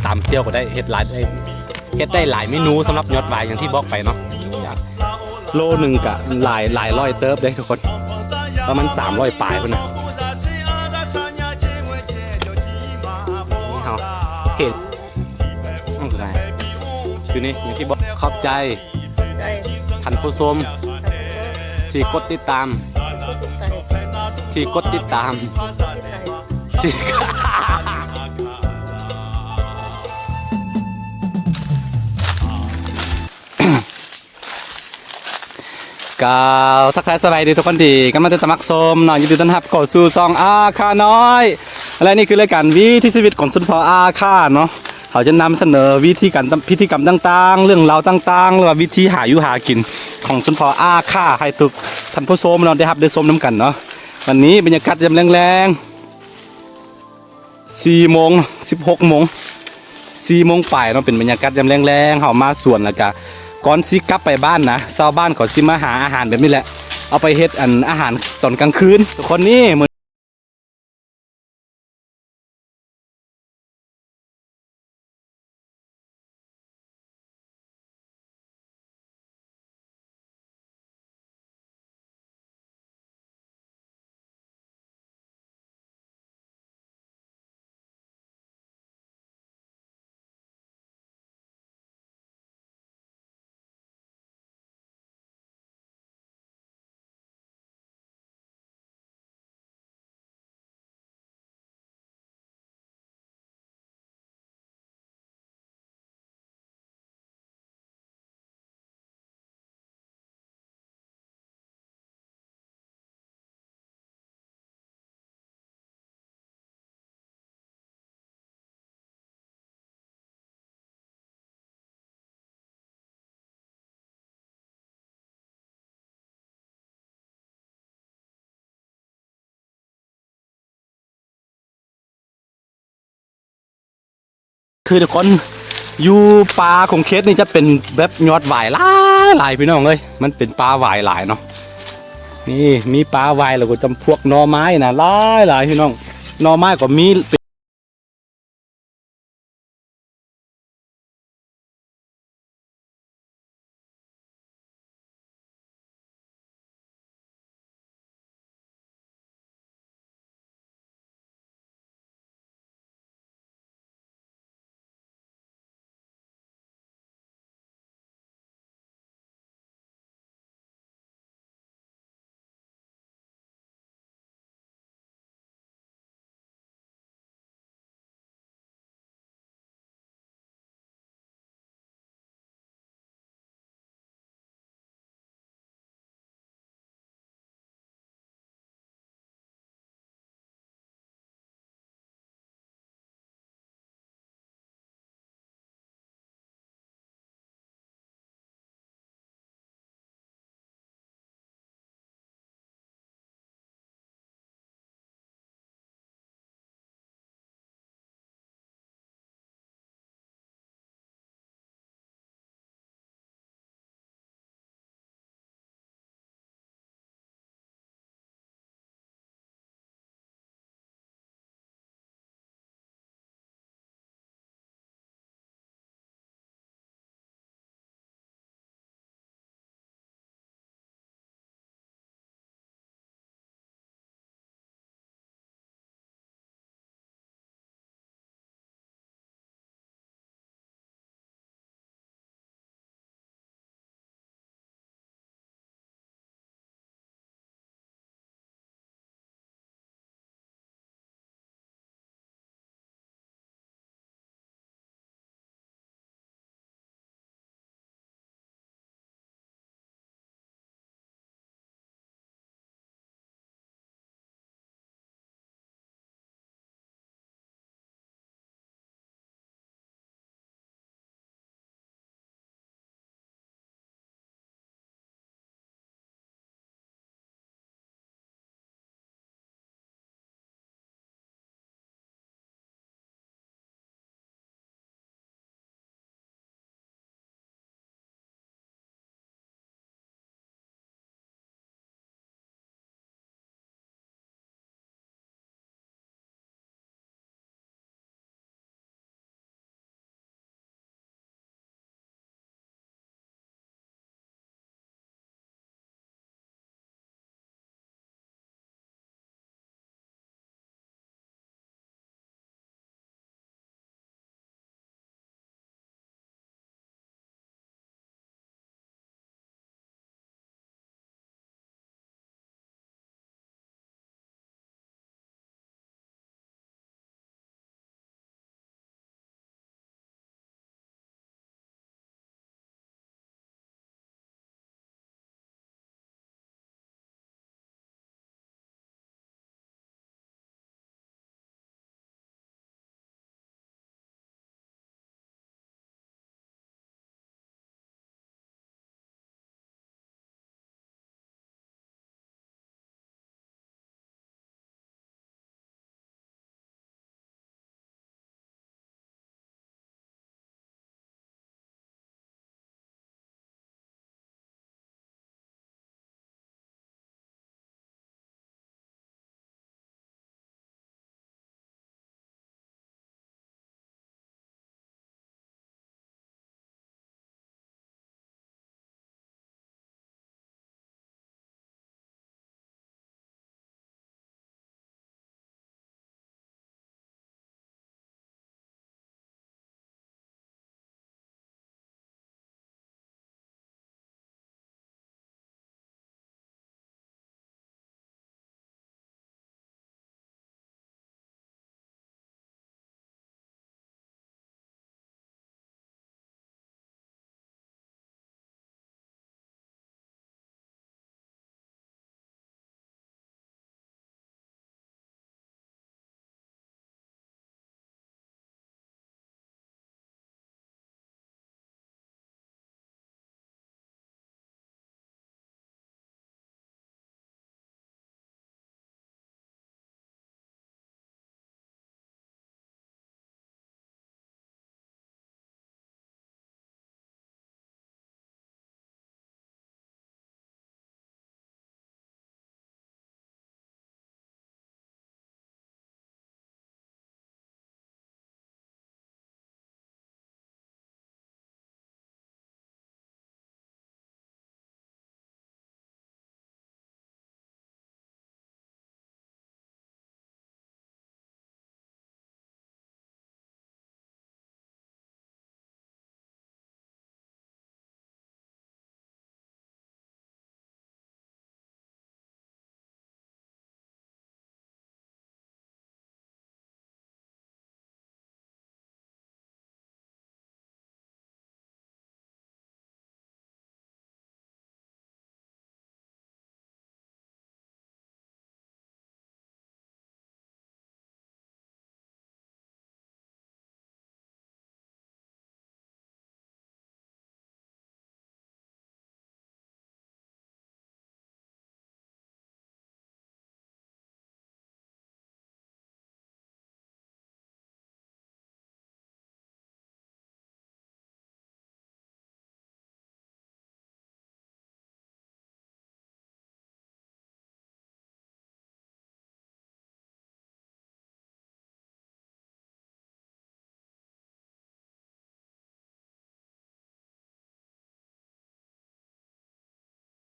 ตำเจียวก็ได้เฮ็ดหลายได้หลายเมนูสำหรับยอดวายอย่างที่บอกไปเนาะโลหนึ่งกะหลายร้อยเติบเลยทุกคนประมาณ300 ปลายพุ่นนะเอาเห็นอะไรคือนี่อย่างที่บอกขอบใจท่านผู้ชมที่กดติดตามที่กล่าวทักทายสบายดีทุกคนที่กำลังจะสมัครชมหน่อยยินดีต้อนรับเข้าสู่ซองอาคาน้อยและนี่คือรายการวิถีชีวิตของสุนทรอาคาเนาะเขาจะนำเสนอวิธีการพิธีกรรมต่างๆเรื่องราวต่างๆหรือว่าวิธีหาอยู่หากินของสุนทรอาคาให้ทุกท่านผู้ชมเราได้ชมน้ำกันเนาะวันนี้บรรยากาศยามแรงๆ4 โมง 16 โมง4 โมงปลายเนาะเป็นบรรยากาศยามแรงๆเขามาสวนแล้วก็ก่อนสิกลับไปบ้านนะชาวบ้านเขาสิมาหาอาหารแบบนี้แหละเอาไปเฮ็ดอาหารตอนกลางคืนทุกคนนี่คือทุกคนอยู่ป่าของเคสนี่จะเป็นแบบยอดหวายหลายพี่น้องเลยมันเป็นป่าหวายหลายเนาะนี่มีป่าหวายแล้วก็จำพวกหน่อไม้นะหลายพี่น้องหน่อไม้ก็มี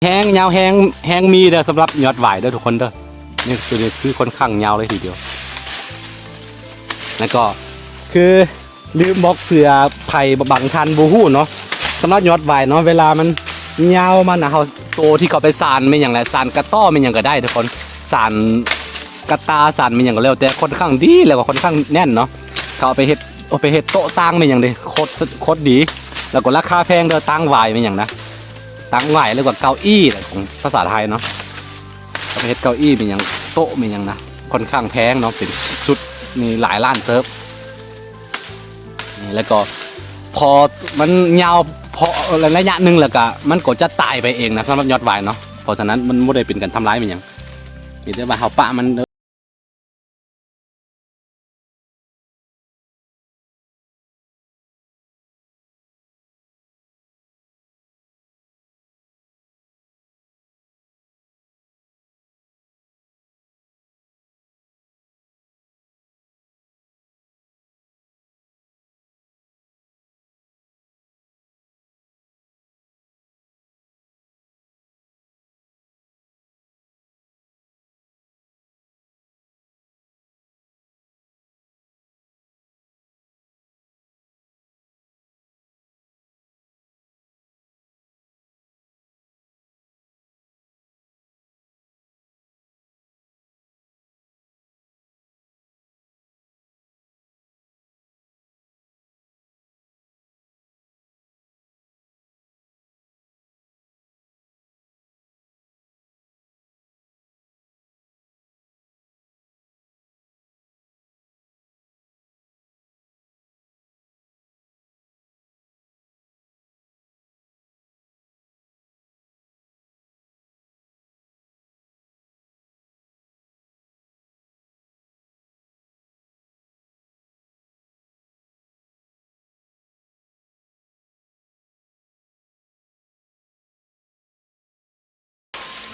แห้งยาวแห้งมีเด้อสำหรับยอดหวายเด้อทุกคนเด้อนี่คือค่อนข้างยาวเลยทีเดียวแล้วก็คือลืมบอกเสือไผ่บางทันบูฮู้เนาะสำหรับยอดหวายเนาะเวลามันยาวมันนะเขาโตที่เขาไปสานไม่อย่างไรสานกระต้อไม่อย่างก็ได้ทุกคนสานกระตาสานไม่อย่างก็แล้วแต่ค่อนข้างดีแล้วก็ค่อนข้างแน่นเนาะเขาเอาไปเฮ็ดโต๊ะตั้งไม่อย่างเลยโคตรดีแล้วก็ราคาแพงเด้อตั้งหวายไม่อย่างนะตั้งหวายเลยกว่าเก้าอี้ของภาษาไทยเนาะเอาไปเฮ็ดเก้าอี้ไม่อย่างโต๊ะไม่อย่างนะค่อนข้างแพงเนาะเป็นชุดมีหลายล้านเติบนี่แล้วก็พอมันยาวพอระยะหนึ่งแล้วก็มันก็จะตายไปเองนะสำหรับยอดหวายเนาะเพราะฉะนั้นมันไม่ได้เป็นการทำร้ายมันอย่างมีแต่ว่าเฮาปะมัน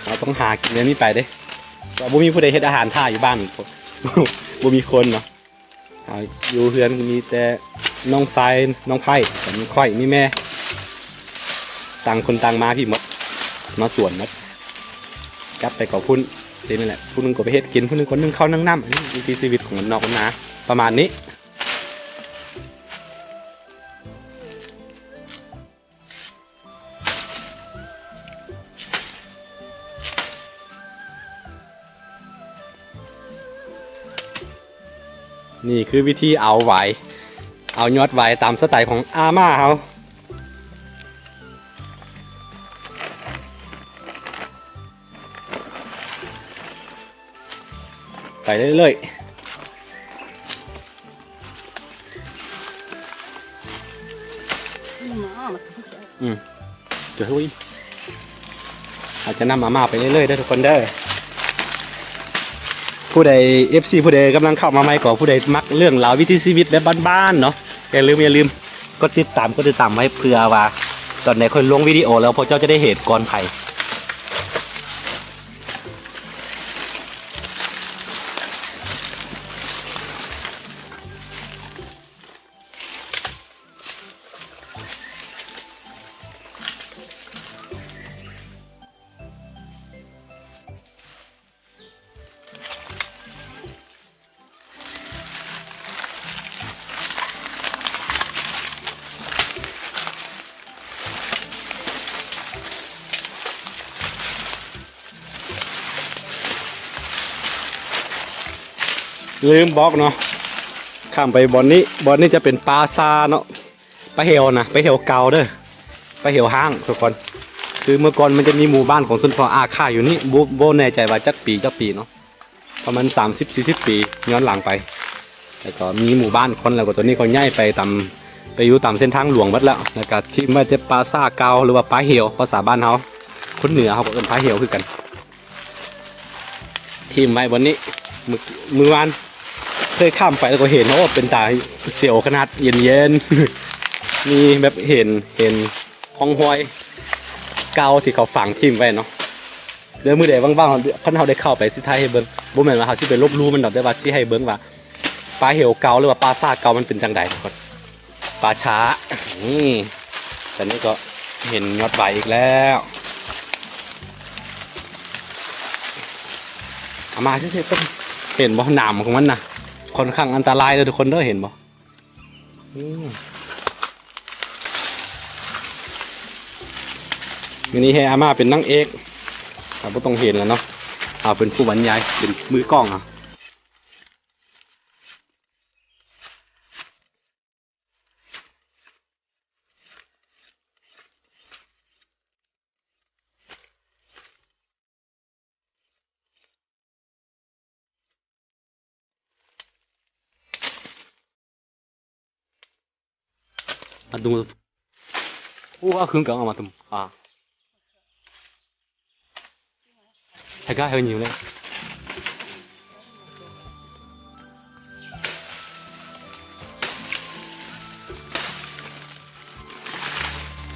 เราต้องหากินเรื่องนี้ไปเด้ว่าบ่มีผู้ใดเฮ็ดอาหารท่าอยู่บ้านบ่มีคนเนาะอยู่เฮือนมีแต่น้องทรายน้องไผ่กับมีข่อยมีแม่ต่างคนต่างมาพี่หมดมาสวนหมดกลับไปกับพุ่นนี่แหละผู้นึงก็ไปเฮ็ดกินผู้นึงคนนึงเข้านั่งน้ำอันนี้วิถีชีวิตของนอกนาประมาณนี้นี่คือวิธีเอาไหวเอายอดไหวตามสไตล์ของอาม่าเขาไปเรื่อยๆเดี๋ยวให้อาจจะนำอาม่าไปเรื่อยๆได้ทุกคนเด้อผู้ใด FC ผู้ใดกำลังเข้ามาใหม่ก็ผู้ใดมักเรื่องราววิถีชีวิตแบบบ้านๆเนาะอย่าลืมกดติดตามไว้เพื่อว่าตอนไหนค่อยลงวิดีโอแล้วพวกเจ้าจะได้เห็นก่อนไผลืมบอกเนาะข้ามไปบอนนี้จะเป็นปลาซาเนาะปลาเหวนะปลาเหวเก่าเด้อปลาเหวห้างทุกคนคือเมื่อก่อนมันจะมีหมู่บ้านของสุนทรอาค่าอยู่นี่โบแน่ใจว่าจักปีเนาะประมาณ30-40 ปีย้อนหลังไปแล้วก็มีหมู่บ้านคนแล้วก็ตัวนี้เขาย้ายไปอยู่ตามเส้นทางหลวงหมดแล้วแล้วก็ที่มาจะปลาซาเก่าหรือว่าปลาเหวภาษาบ้านเขาคนเหนือเขาก็เอิ้นปลาเหวคือกันทีมไว้บนนี้มือวานเคยข้ามไปแล้วก็เห็นเขาว่าเป็นตาเสียวขนาดเย็นๆมีแบบเห็นห้องห้อยเกาที่เขาฝังทิ่มไว้เนาะเดี๋ยวมือเดี๋ยวว่างๆเขาได้เข้าไปสิท้ายให้เบิ้งบ่แม่นว่าเขาสิไปลบลู่มันดอกแต่ว่าสิให้เบิ้งว่าปลาเหวเกาหรือว่าปลาซาเกามันเป็นจังใดก่อนปลาช้านี่แต่นี่ก็เห็นยอดใบอีกแล้ว เอามาเฉยๆต้นเห็นบ่หนามของมันนะค่อนข้างอันตรายเลยทุกคนเด้อเห็นบ่วันนี้ให้อาม่าเป็นนางเอกเราก็ต้องเห็นแล้วเนาะเอาเป็นผู้บรรยายเป็นมือกล้องอ่ะมาดูอู้ว่าเครื่องเก่าเอามาตุ้มthay hơi nhiều đấy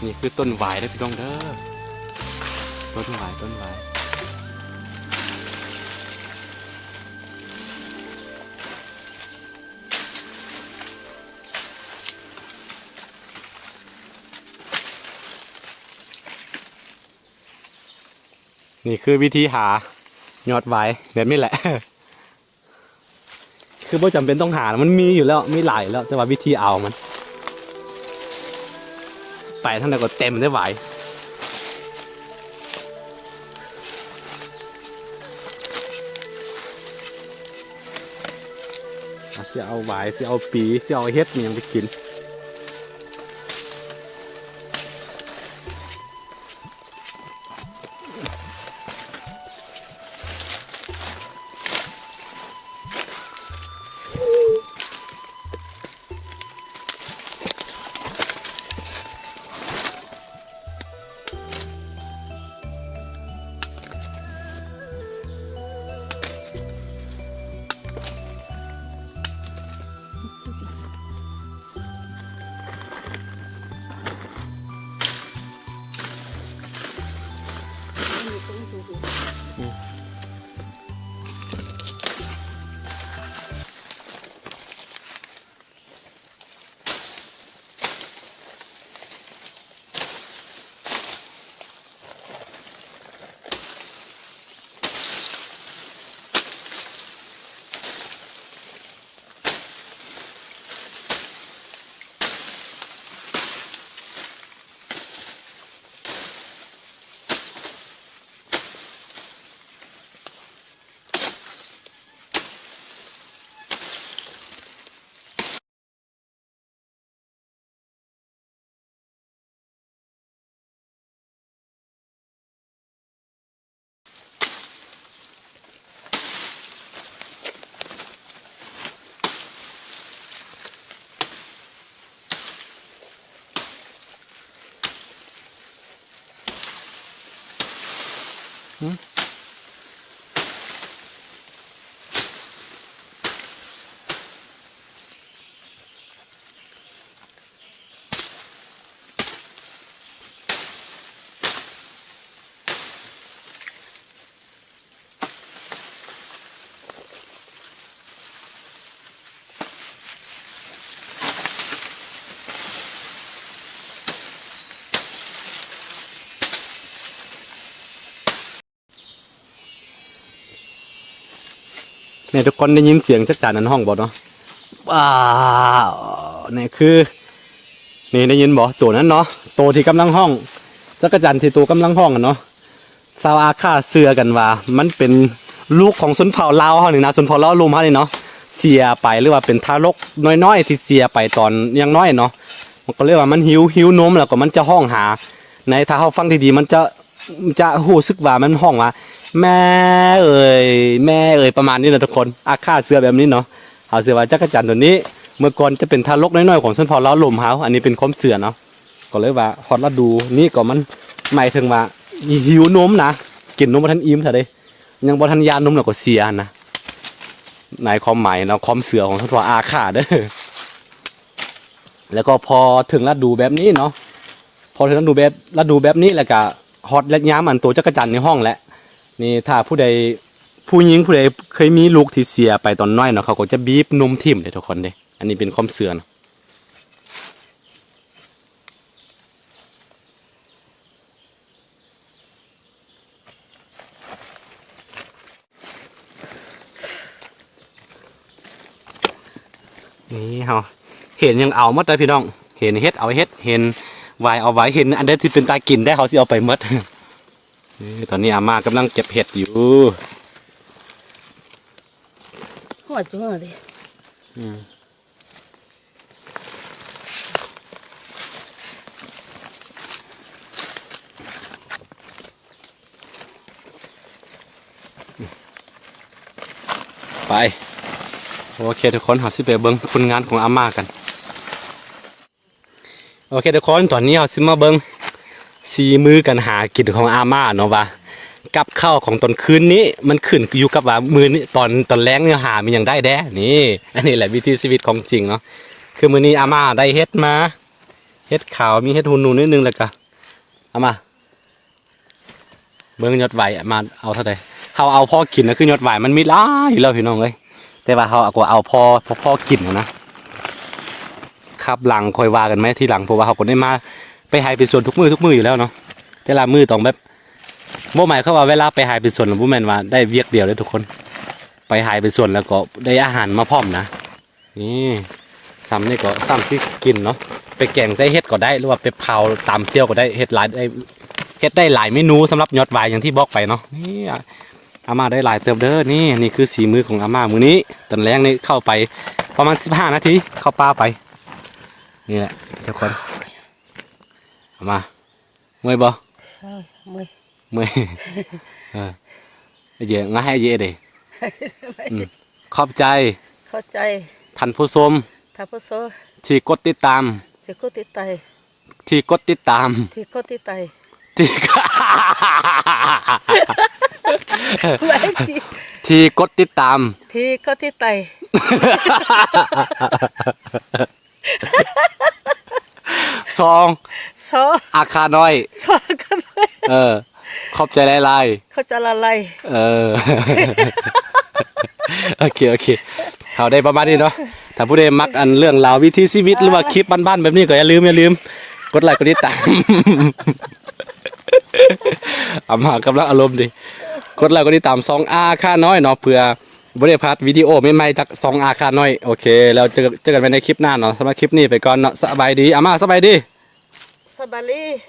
นี่คือต้นหวายนะพี่น้องเด้อต้นหวายนี่คือวิธีหายอดหวายแบบนี้แหละ คือไม่จำเป็นต้องหามันมีอยู่แล้วมีหลายแล้วแต่ว่าวิธีเอามันไปทั้งนั้นก็เต็มได้หวายเสียเอาหวายเสียเอาปีเสียเอาเฮ็ดมันยังไปกินเนี่ยทุกคนได้ยินเสียงจักรจันทร์ในห้องบ่เนาะว้าวนี่คือนี่ได้ยินบ่ตัวนั้นเนาะตัวที่กำลังห้องจักรจันทร์ที่ตัวกำลังห้องกันเนาะชาวอาคาเสือกันว่ามันเป็นลูกของชนเผ่าลาวเฮานี่นะชนเผ่าลาวลุมเฮานี่เนาะเสียไปหรือว่าเป็นทารกน้อยๆที่เสียไปตอนยังน้อยเนาะมันก็เรียกว่ามันหิวนมแล้วก็มันจะห้องหาในถ้าเฮาฟังดีๆมันจะรู้สึกว่ามันห้องว่าแม่เอ่ยแม่เอ่ยประมาณนี้นะทุกคนอาคาเสือแบบนี้เนาะเอาเสือว่าจักรจันทร์ตัวนี้เมื่อก่อนจะเป็นทารกน้อยๆของชนเผ่าลาวลุมเฮาอันนี้เป็นความเสือเนาะก็เลยว่าฮอดฤดูนี่ก็มันหมายถึงว่าหิวนมนะกินนมบ่ทันอิ่มเท่าใดยังบ่ทันยานมแล้วก็เสียนะในความหมายเนาะความเสือของชนเผ่าอาคาเด้อแล้วก็พอถึงฤดูแบบนี้เนาะพอถึงฤดูแบบนี้แล้วก็ฮอตและย้ำอันตัวจักรจันทร์ในห้องแล้วนี่ถ้าผู้หญิงผู้ใดเคยมีลูกที่เสียไปตอนน้อยเนาะเขาก็จะบีบนมทิ่มเลยทุกคนเด้อันนี้เป็นความเสื่อนะ นี่เฮาเห็นยังเอาหมดเลยพี่น้องเห็นเฮ็ดเอาเฮ็ดเห็นวายเอาไว้เห็นอันใดที่เป็นตากินได้เขาสิเอาไปหมดนี่ตอนนี้อาม่ากำลังเก็บเห็ดอยู่หัวจุ๋มเลยไปโอเคทุกคนเราสิไปเบิ่งผลงานของอาม่ากันโอเคทุกคนตอนนี้เราสิมาเบิ่งสีมือกันหากินของอาม่าเนาะว่ากับข้าวของตอนคืนนี้มันขึ้นอยู่กับว่ามือนี้ตอนแรงเนี่ยหามันยังได้แด้นี่อันนี้แหละวิถีชีวิตของจริงเนาะคือมื้อนี้อาม่าได้เฮ็ดมาเฮ็ดขาวมีเฮ็ดหุ่นนูนนิดนึงแล้วก็อาม่าเบิ่งยอดไหวมาเอาเท่าใดเขาเอาพอกินนะคือยอดไหวมันมีหลายอยู่แล้วพี่น้องเอ้ยแต่ว่าเขาก็เอาพอกินนะครับหลังคอยว่ากันไหมที่หลังเพราะว่าเขาก็ได้มาไปหายไปส่วนทุกมืออยู่แล้วเนาะแต่ละมือต้องแบบบ่หมายเขาว่าเวลาไปหายไปส่วนหรือบ่แม่นว่าได้เวียกเดียวเลยทุกคนไปหายไปส่วนแล้วก็ได้อาหารมาพร้อมนะนี่ซ้ำนี่ก็ซ้ำที่กินเนาะไปแกงใส่เห็ดก็ได้หรือว่าไปเผาตามเจียวก็ได้เห็ดหลายได้เห็ดได้หลายเมนูสำหรับยอดวายอย่างที่บอกไปเนาะนี่อาม่าได้หลายเติมเด้อนี่คือสีมือของอาม่ามื้อนี้ตอนแรกนี่เข้าไปประมาณ15 นาทีเข้าป่าไปนี่แหละทุกคนอาม่าเมื่อยบ่เมื่อยเยอะง่ายเยอะเลยขอบใจท่านผู้ชมที่กดติดตามที่กดติดตามที่กดติดตามซองอาคาน้อยขอบใจหลายโอเคเขาได้ประมาณนี้เนาะถ้าผู้ใดมักอันเรื่องราววิถีชีวิตหรือว่าคลิปบ้านๆแบบนี้ก็อย่าลืมกดไลค์กดติดตามอาม่ากำลังอารมณ์ดีกดไลค์กดติดตาม2 อาคาน้อยเนาะเพื่อบริพาดวิดีโอใหม่ๆจาก2 อาคาน้อยโอเคแล้วเจอกันในคลิปหน้าเนาะสำหรับคลิปนี้ไปก่อนเนาะสบายดีอาม่าสบายดีSabali.